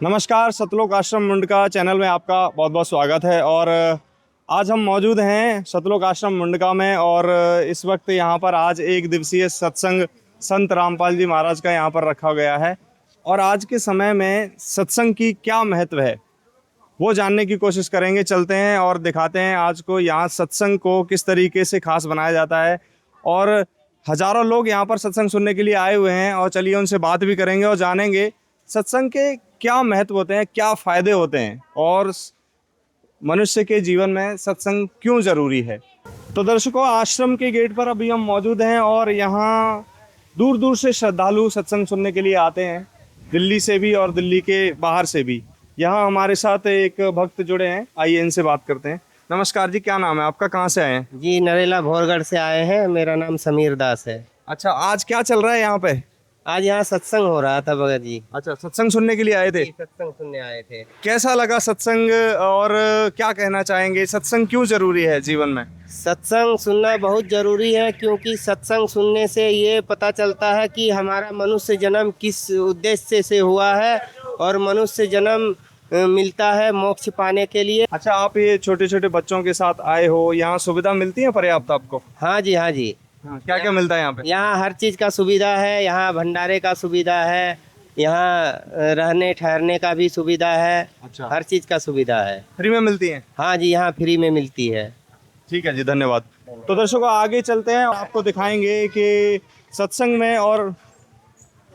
नमस्कार, सतलोक आश्रम मुंडका चैनल में आपका बहुत बहुत स्वागत है। और आज हम मौजूद हैं सतलोक आश्रम मुंडका में और इस वक्त यहाँ पर आज एक दिवसीय सत्संग संत रामपाल जी महाराज का यहाँ पर रखा गया है। और आज के समय में सत्संग की क्या महत्व है वो जानने की कोशिश करेंगे। चलते हैं और दिखाते हैं आज को यहाँ सत्संग को किस तरीके से खास बनाया जाता है। और हजारों लोग यहाँ पर सत्संग सुनने के लिए आए हुए हैं और चलिए उनसे बात भी करेंगे और जानेंगे सत्संग के क्या महत्व होते हैं, क्या फ़ायदे होते हैं और मनुष्य के जीवन में सत्संग क्यों ज़रूरी है। तो दर्शकों, आश्रम के गेट पर अभी हम मौजूद हैं और यहाँ दूर दूर से श्रद्धालु सत्संग सुनने के लिए आते हैं, दिल्ली से भी और दिल्ली के बाहर से भी। यहाँ हमारे साथ एक भक्त जुड़े हैं, आइए इनसे बात करते हैं। नमस्कार जी, क्या नाम है आपका, कहाँ से आए हैं? जी, नरेला भोरगढ़ से आए हैं। मेरा नाम समीर दास है। अच्छा, आज क्या चल रहा है यहाँ पे? आज यहाँ सत्संग हो रहा था भगत जी। अच्छा, सत्संग सुनने के लिए आए थे। सत्संग सुनने आए थे। कैसा लगा सत्संग और क्या कहना चाहेंगे, सत्संग क्यों जरूरी है जीवन में? सत्संग सुनना बहुत जरूरी है, क्योंकि सत्संग सुनने से ये पता चलता है कि हमारा मनुष्य जन्म किस उद्देश्य से हुआ है और मनुष्य जन्म मिलता है मोक्ष पाने के लिए। अच्छा, आप ये छोटे छोटे बच्चों के साथ आए हो, यहाँ सुविधा मिलती है पर्याप्त आपको? हाँ जी, हाँ जी। क्या क्या मिलता है यहाँ पे? यहाँ हर चीज़ का सुविधा है। यहाँ भंडारे का सुविधा है, यहाँ रहने ठहरने का भी सुविधा है। अच्छा, हर चीज़ का सुविधा है। फ्री में मिलती है? हाँ जी, यहाँ फ्री में मिलती है। ठीक है जी, धन्यवाद। तो दर्शकों, आगे चलते हैं, आपको दिखाएंगे कि सत्संग में और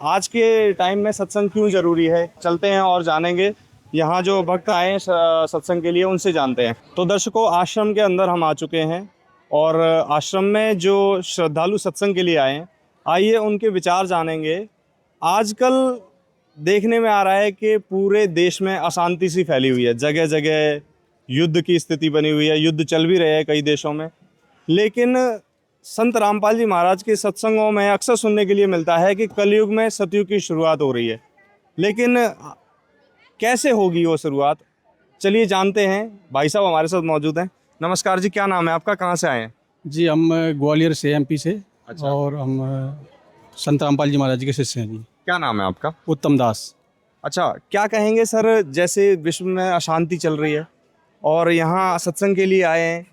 आज के टाइम में सत्संग क्यों ज़रूरी है। चलते हैं और जानेंगे। यहाँ जो भक्त आए हैं सत्संग के लिए, उनसे जानते हैं। तो दर्शकों, आश्रम के अंदर हम आ चुके हैं और आश्रम में जो श्रद्धालु सत्संग के लिए आए हैं, आइए उनके विचार जानेंगे। आजकल देखने में आ रहा है कि पूरे देश में अशांति सी फैली हुई है, जगह जगह युद्ध की स्थिति बनी हुई है, युद्ध चल भी रहे हैं कई देशों में। लेकिन संत रामपाल जी महाराज के सत्संगों में अक्सर सुनने के लिए मिलता है कि कलयुग में सतयुग की शुरुआत हो रही है। लेकिन कैसे होगी वो शुरुआत, चलिए जानते हैं। भाई साहब हमारे साथ मौजूद हैं। नमस्कार जी, क्या नाम है आपका, कहाँ से आए हैं? जी, हम ग्वालियर से, एमपी से। अच्छा। और हम संत रामपाल जी महाराज के शिष्य हैं जी। क्या नाम है आपका? उत्तम दास। अच्छा, क्या कहेंगे सर, जैसे विश्व में अशांति चल रही है और यहाँ सत्संग के लिए आए हैं,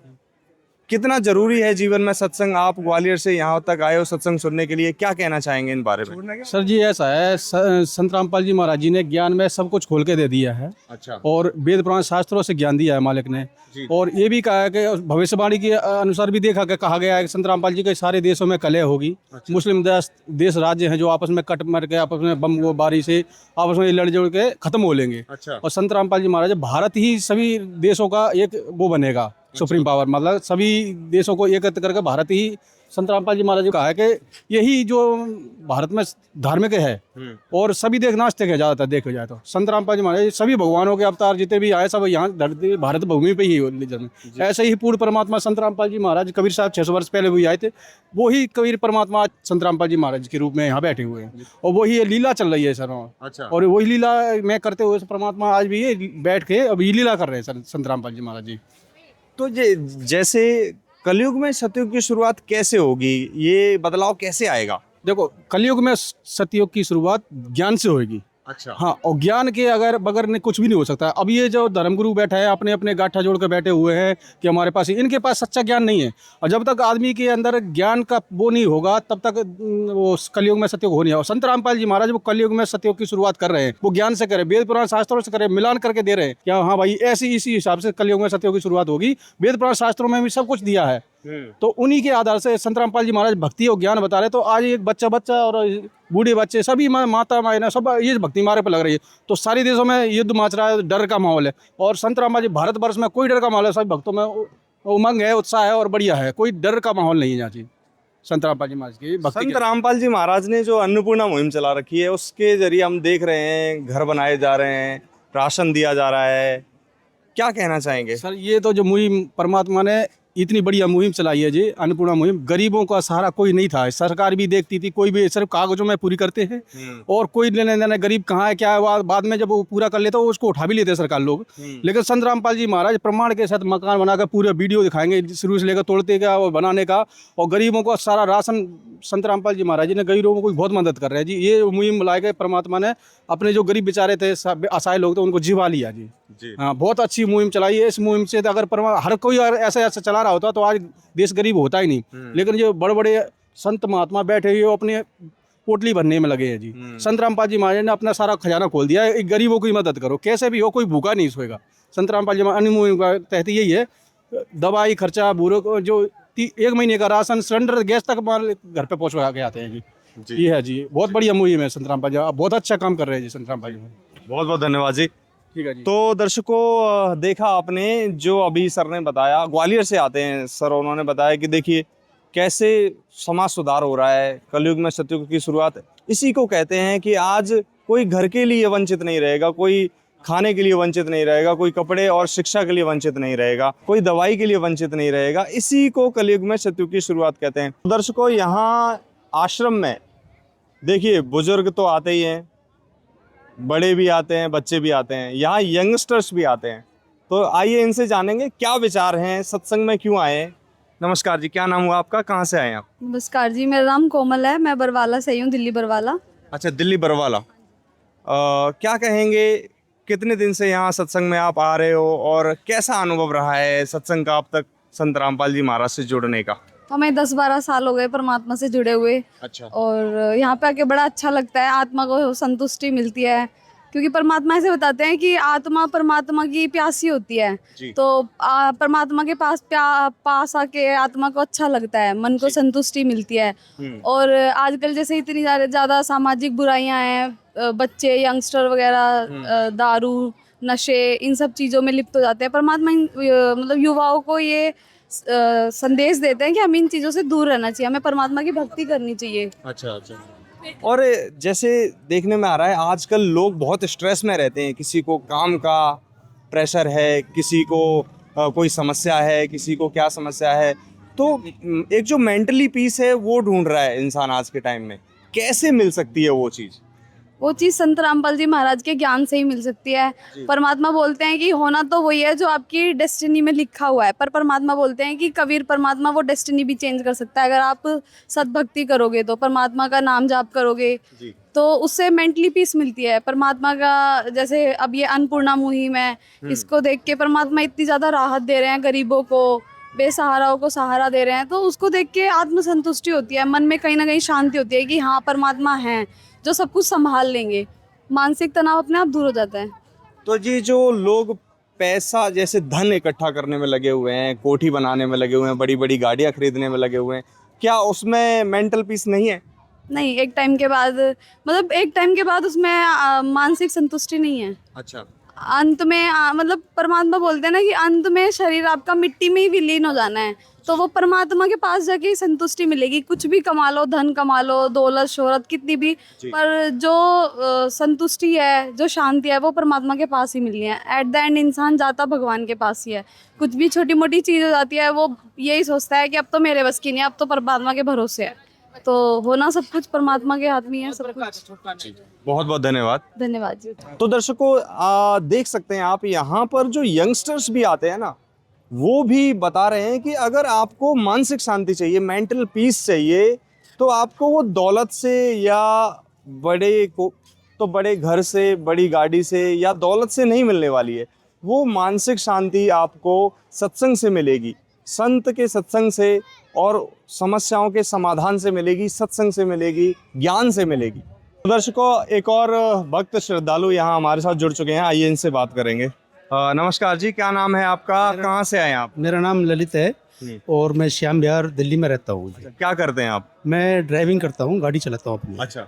कितना जरूरी है जीवन में सत्संग? आप ग्वालियर से यहाँ तक आए हो सत्संग सुनने के लिए, क्या कहना चाहेंगे इन बारे में? सर जी, ऐसा है, संत रामपाल जी महाराज जी ने ज्ञान में सब कुछ खोल के दे दिया है। अच्छा। और वेद पुराण शास्त्रों से ज्ञान दिया है मालिक ने। और ये भी कहा है कि भविष्यवाणी के अनुसार भी कहा गया है कि संत रामपाल जी के सारे देशों में कलह होगी। अच्छा। मुस्लिम देश राज्य हैं जो आपस में कट मर के आपस में बम बारी से आपस में लड़ जोड़ के खत्म हो लेंगे। अच्छा। और संत रामपाल जी महाराज, भारत ही सभी देशों का एक वो बनेगा, सुप्रीम पावर, मतलब सभी देशों को एकत्र करके भारत ही, संत रामपाल जी महाराज ने कहा है कि यही जो भारत में धार्मिक है और सभी देश नास्तिक है ज़्यादातर देखा जाए तो। संत रामपाल जी महाराज सभी भगवानों के अवतार जितने भी आए सब यहाँ धरती भारत भूमि पे ही जन्मे। ऐसे ही पूर्ण परमात्मा संत रामपाल जी महाराज, कबीर साहब 600 वर्ष पहले भी आए थे, वो ही कबीर परमात्मा आज संत रामपाल जी महाराज के रूप में यहाँ बैठे हुए हैं। और वही ये लीला चल रही है सर। अच्छा। और वही लीला में करते हुए परमात्मा आज भी ये बैठ के अभी लीला कर रहे हैं संत रामपाल जी महाराज जी। तो ये जैसे कलयुग में सतयुग की शुरुआत कैसे होगी, ये बदलाव कैसे आएगा? देखो, कलयुग में सतयुग की शुरुआत ज्ञान से होगी। अच्छा। हाँ, और ज्ञान के अगर बगैर ने कुछ भी नहीं हो सकता। अब ये जो धर्मगुरु बैठा है, अपने अपने गाठा जोड़ के बैठे हुए हैं कि हमारे पास, इनके पास सच्चा ज्ञान नहीं है। और जब तक आदमी के अंदर ज्ञान का वो नहीं होगा तब तक वो कलयुग में सतयुग हो नहीं है। और संत रामपाल जी महाराज वो कलयुग में सतयुग की शुरुआत कर रहे हैं, वो ज्ञान से करें, वेद पुराण शास्त्रों से करें, मिलान करके दे रहे हैं क्या, हाँ भाई ऐसी इसी हिसाब से कलयुग में सतयुग की शुरुआत होगी। वेद पुराण शास्त्रों में भी सब कुछ दिया है। तो उन्हीं के आधार से संत रामपाल जी महाराज भक्ति और ज्ञान बता रहे। तो आज एक बच्चा और बूढ़े बच्चे सभी माता मायना सब ये भक्ति मारे पे लग रही है। तो सारे देशों में युद्ध मच रहा है, डर का माहौल है। और संत रामपाल जी भारतवर्ष में कोई डर का माहौल है, सभी भक्तों में उमंग है, उत्साह है और बढ़िया है, कोई डर का माहौल नहीं है यहाँ जी संत रामपाल जी महाराज की भक्ति। संत रामपाल जी महाराज ने जो अन्नपूर्णा मुहिम चला रखी है, उसके जरिए हम देख रहे हैं घर बनाए जा रहे हैं, राशन दिया जा रहा है, क्या कहना चाहेंगे? सर, ये तो जो मुहिम परमात्मा ने इतनी बढ़िया मुहिम चलाई है जी, अन्नपूर्णा मुहिम। गरीबों का सहारा कोई नहीं था, सरकार भी देखती थी, कोई भी सिर्फ कागजों में पूरी करते हैं और कोई लेने देना गरीब कहाँ है क्या है, बाद में जब वो पूरा कर लेता है उसको उठा भी लेते हैं सरकार लोग। लेकिन संत रामपाल जी महाराज प्रमाण के साथ मकान बनाकर पूरे वीडियो दिखाएंगे शुरू से लेकर तोड़ते का और बनाने का, और गरीबों का सारा राशन संत रामपाल जी महाराज जी ने गरीबों को बहुत मदद कर रहे हैं जी। ये मुहिम लाए गए परमात्मा ने अपने जो गरीब बेचारे थे असहाय लोग थे उनको जिवा लिया जी। हाँ, बहुत अच्छी मुहिम चलाई है। इस मुहिम से तो अगर हर कोई ऐसा ऐसा चला रहा होता तो आज देश गरीब होता ही नहीं। लेकिन जो बड़े बड़े संत महात्मा बैठे हुए अपने पोटली भरने में लगे हैं जी। संत रामपाल जी महाराज ने अपना सारा खजाना खोल दिया है, गरीबों की मदद करो कैसे भी हो, कोई भूखा नहीं सोएगा। संत रामपाल जी महाराज मुहिम का तहत यही है, दवाई खर्चा बूढ़ों को जो 1 महीने का राशन सिलेंडर गैस तक घर पे पहुँचवा के आते हैं जी। ये है जी, बहुत बढ़िया मुहिम है संत रामपाल जी, बहुत अच्छा काम कर रहे हैं जी संत रामपाल जी। बहुत बहुत धन्यवाद जी। ठीक है जी। तो दर्शकों, देखा आपने जो अभी सर ने बताया, ग्वालियर से आते हैं सर, उन्होंने बताया कि देखिए कैसे समाज सुधार हो रहा है, कलयुग में सतयुग की शुरुआत इसी को कहते हैं कि आज कोई घर के लिए वंचित नहीं रहेगा, कोई खाने के लिए वंचित नहीं रहेगा, कोई कपड़े और शिक्षा के लिए वंचित नहीं रहेगा, कोई दवाई के लिए वंचित नहीं रहेगा। इसी को कलयुग में सतयुग की शुरुआत कहते हैं। दर्शकों, यहाँ आश्रम में देखिए बुजुर्ग तो आते ही हैं, बड़े भी आते हैं, बच्चे भी आते हैं, यहाँ यंगस्टर्स भी आते हैं। तो आइए इनसे जानेंगे क्या विचार हैं, सत्संग में क्यों आए हैं। नमस्कार जी, क्या नाम हुआ आपका, कहाँ से आए आप? नमस्कार जी, मेरा नाम कोमल है, मैं बरवाला से ही हूँ, दिल्ली बरवाला। अच्छा, दिल्ली बरवाला। क्या कहेंगे, कितने दिन से यहाँ सत्संग में आप आ रहे हो और कैसा अनुभव रहा है सत्संग का अब तक संत रामपाल जी महाराज से जुड़ने का? हमें 10-12 साल हो गए परमात्मा से जुड़े हुए। अच्छा। और यहाँ पे आके बड़ा अच्छा लगता है, आत्मा को संतुष्टि मिलती है, क्योंकि परमात्मा ऐसे बताते हैं कि आत्मा परमात्मा की प्यासी होती है। तो परमात्मा के पास आके आत्मा को अच्छा लगता है, मन को संतुष्टि मिलती है। और आजकल जैसे इतनी ज़्यादा सामाजिक बुराइयां हैं, बच्चे यंगस्टर वगैरह दारू नशे इन सब चीज़ों में लिप्त हो जाते हैं। परमात्मा मतलब युवाओं को ये संदेश देते हैं कि हमें इन चीज़ों से दूर रहना चाहिए, हमें परमात्मा की भक्ति करनी चाहिए। अच्छा। और जैसे देखने में आ रहा है आजकल लोग बहुत स्ट्रेस में रहते हैं, किसी को काम का प्रेशर है, किसी को कोई समस्या है, किसी को क्या समस्या है, तो एक जो मेंटली पीस है वो ढूंढ रहा है इंसान आज के टाइम में। कैसे मिल सकती है वो चीज़? वो चीज़ संत रामपाल जी महाराज के ज्ञान से ही मिल सकती है। परमात्मा बोलते हैं कि होना तो वही है जो आपकी डेस्टिनी में लिखा हुआ है, पर परमात्मा बोलते हैं कि कबीर परमात्मा वो डेस्टिनी भी चेंज कर सकता है। अगर आप सद्भक्ति करोगे तो परमात्मा का नाम जाप करोगे तो उससे मेंटली पीस मिलती है। परमात्मा का जैसे अब ये अन्नपूर्णा मुहिम है, इसको देख के परमात्मा इतनी ज़्यादा राहत दे रहे हैं, गरीबों को बेसहाराओं को सहारा दे रहे हैं, तो उसको देख के आत्मसंतुष्टि होती है, मन में कहीं ना कहीं शांति होती है कि हाँ परमात्मा हैं जो सब कुछ संभाल लेंगे। मानसिक तनाव अपने आप दूर हो जाता है। तो जी जो लोग पैसा जैसे धन इकट्ठा करने में लगे हुए हैं, कोठी बनाने में लगे हुए हैं, बड़ी बड़ी गाड़ियाँ खरीदने में लगे हुए हैं, क्या उसमें मेंटल पीस नहीं है? नहीं, एक टाइम के बाद मतलब एक टाइम के बाद उसमें मानसिक संतुष्टि नहीं है। अच्छा। अंत में मतलब परमात्मा बोलते हैं ना कि अंत में शरीर आपका मिट्टी में ही विलीन हो जाना है, तो वो परमात्मा के पास जाके ही संतुष्टि मिलेगी। कुछ भी कमा लो, धन कमा लो, दौलत शोहरत कितनी भी, पर जो संतुष्टि है, जो शांति है, वो परमात्मा के पास ही मिलनी है। एट द एंड इंसान जाता भगवान के पास ही है। कुछ भी छोटी मोटी चीज़ हो जाती है, वो यही सोचता है कि अब तो मेरे बस की नहीं, अब तो परमात्मा के भरोसे है। तो होना सब कुछ परमात्मा के हाथ में है, सब कुछ। बहुत बहुत धन्यवाद। धन्यवाद जी। तो दर्शकों, देख सकते हैं आप यहाँ पर जो यंगस्टर्स भी आते हैं ना, वो भी बता रहे हैं कि अगर आपको मानसिक शांति चाहिए, मेंटल पीस चाहिए, तो आपको वो दौलत से या बड़े घर से, बड़ी गाड़ी से या दौलत से नहीं मिलने वाली है। वो मानसिक शांति आपको सत्संग से मिलेगी, संत के सत्संग से, और समस्याओं के समाधान से मिलेगी, सत्संग से मिलेगी, ज्ञान से मिलेगी। दर्शकों, एक और भक्त श्रद्धालु यहाँ हमारे साथ जुड़ चुके हैं, आइए इनसे बात करेंगे। नमस्कार जी, क्या नाम है आपका, कहाँ से आए आप? मेरा नाम ललित है और मैं श्याम विहार दिल्ली में रहता हूँ। क्या करते हैं आप? मैं ड्राइविंग करता हूँ, गाड़ी चलाता हूँ अपनी। अच्छा।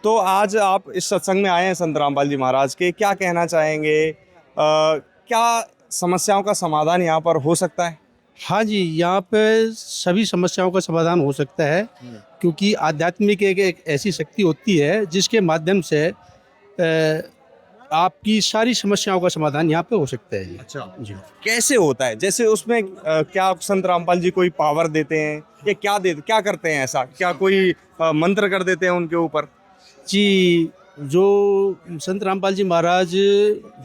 तो आज आप इस सत्संग में आए हैं संत रामपाल जी महाराज के, क्या कहना चाहेंगे? क्या समस्याओं का समाधान यहाँ पर हो सकता है? हाँ जी, यहाँ पे सभी समस्याओं का समाधान हो सकता है, क्योंकि आध्यात्मिक एक ऐसी शक्ति होती है जिसके माध्यम से आपकी सारी समस्याओं का समाधान यहाँ पे हो सकता है जी। अच्छा, जी। कैसे होता है? जैसे उसमें क्या संत रामपाल जी कोई पावर देते हैं या क्या करते हैं ऐसा? क्या कोई मंत्र कर देते हैं उनके ऊपर? जी, जो संत रामपाल जी महाराज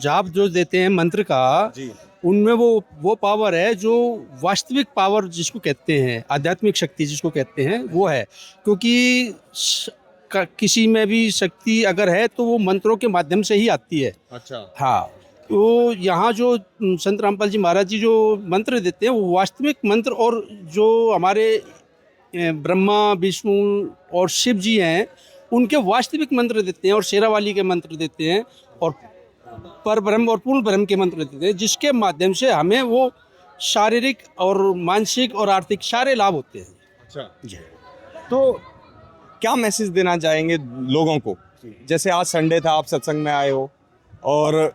जाप जो देते हैं मंत्र का, जी। उनमें वो पावर है जो वास्तविक पावर जिसको कहते हैं, आध्यात्मिक शक्ति जिसको कहते हैं, वो है। क्योंकि किसी में भी शक्ति अगर है तो वो मंत्रों के माध्यम से ही आती है। अच्छा। हाँ, तो यहाँ जो संत रामपाल जी महाराज जी जो मंत्र देते हैं वो वास्तविक मंत्र, और जो हमारे ब्रह्मा विष्णु और शिव जी हैं उनके वास्तविक मंत्र देते हैं, और शेरावाली के मंत्र देते हैं, और पर ब्रह्म और पूर्ण ब्रह्म के मंत्र देते हैं, जिसके माध्यम से हमें वो शारीरिक और मानसिक और आर्थिक सारे लाभ होते हैं। अच्छा, जी। तो क्या मैसेज देना चाहेंगे लोगों को? जैसे आज संडे था, आप सत्संग में आए हो और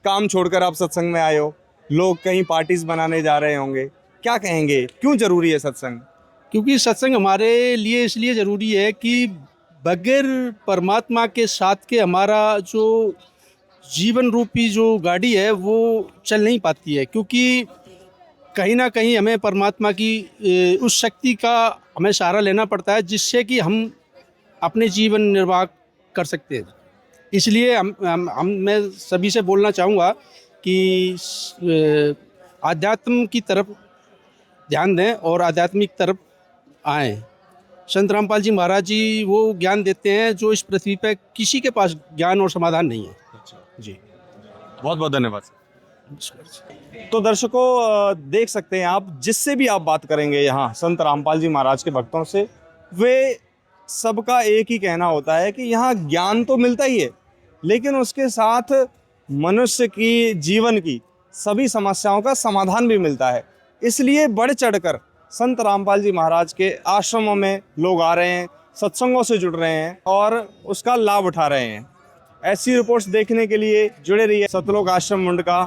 काम छोड़कर आप सत्संग में आए हो, लोग कहीं पार्टीज बनाने जा रहे होंगे, क्या कहेंगे? क्यों जरूरी है सत्संग? क्योंकि सत्संग हमारे लिए इसलिए ज़रूरी है कि बगैर परमात्मा के साथ के हमारा जो जीवन रूपी जो गाड़ी है वो चल नहीं पाती है। क्योंकि कहीं ना कहीं हमें परमात्मा की उस शक्ति का हमें सहारा लेना पड़ता है, जिससे कि हम अपने जीवन निर्वाह कर सकते हैं। इसलिए मैं सभी से बोलना चाहूँगा कि आध्यात्म की तरफ ध्यान दें और आध्यात्मिक तरफ आएँ। संत रामपाल जी महाराज जी वो ज्ञान देते हैं जो इस पृथ्वी पे किसी के पास ज्ञान और समाधान नहीं है। जी, बहुत बहुत धन्यवाद। तो दर्शकों, देख सकते हैं आप, जिससे भी आप बात करेंगे यहाँ संत रामपाल जी महाराज के भक्तों से, वे सबका एक ही कहना होता है कि यहाँ ज्ञान तो मिलता ही है, लेकिन उसके साथ मनुष्य की जीवन की सभी समस्याओं का समाधान भी मिलता है। इसलिए बढ़ चढ़कर संत रामपाल जी महाराज के आश्रमों में लोग आ रहे हैं, सत्संगों से जुड़ रहे हैं और उसका लाभ उठा रहे हैं। ऐसी रिपोर्ट्स देखने के लिए जुड़े रहिए सतलोक आश्रम मुंडका